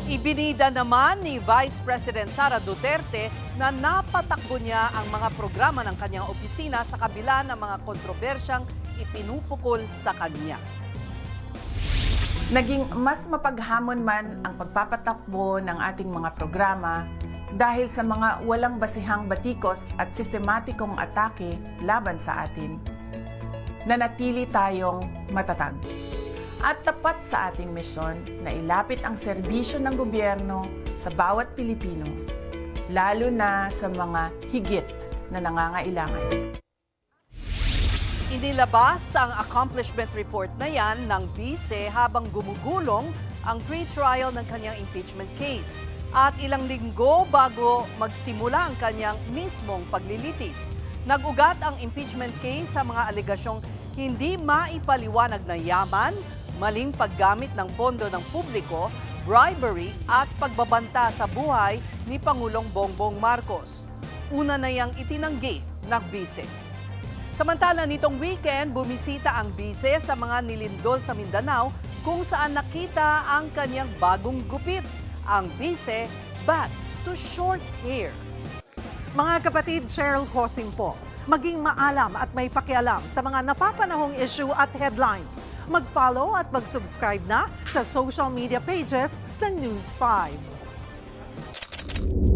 Ibinida naman ni Vice President Sara Duterte na napatakbo niya ang mga programa ng kanyang opisina sa kabila ng mga kontrobersyang ipinupukol sa kanya. Naging mas mapaghamon man ang pagpapatakbo ng ating mga programa dahil sa mga walang basihang batikos at sistematikong atake laban sa atin. Nanatili tayong matatag at tapat sa ating misyon na ilapit ang serbisyo ng gobyerno sa bawat Pilipino, lalo na sa mga higit na nangangailangan. Inilabas ang accomplishment report na yan ng bise habang gumugulong ang pre-trial ng kanyang impeachment case at ilang linggo bago magsimula ang kanyang mismong paglilitis. Nag-ugat ang impeachment case sa mga alegasyong hindi maipaliwanag na yaman, maling paggamit ng pondo ng publiko, bribery at pagbabanta sa buhay ni Pangulong Bongbong Marcos. Una na yang itinanggi ng bise. Samantala nitong weekend, bumisita ang bise sa mga nilindol sa Mindanao kung saan nakita ang kanyang bagong gupit. Ang bise, back to short hair. Mga kapatid, Cheryl Hosing po. Maging maalam at may pakialam sa mga napapanahong issue at headlines. Mag-follow at mag-subscribe na sa social media pages ng News 5.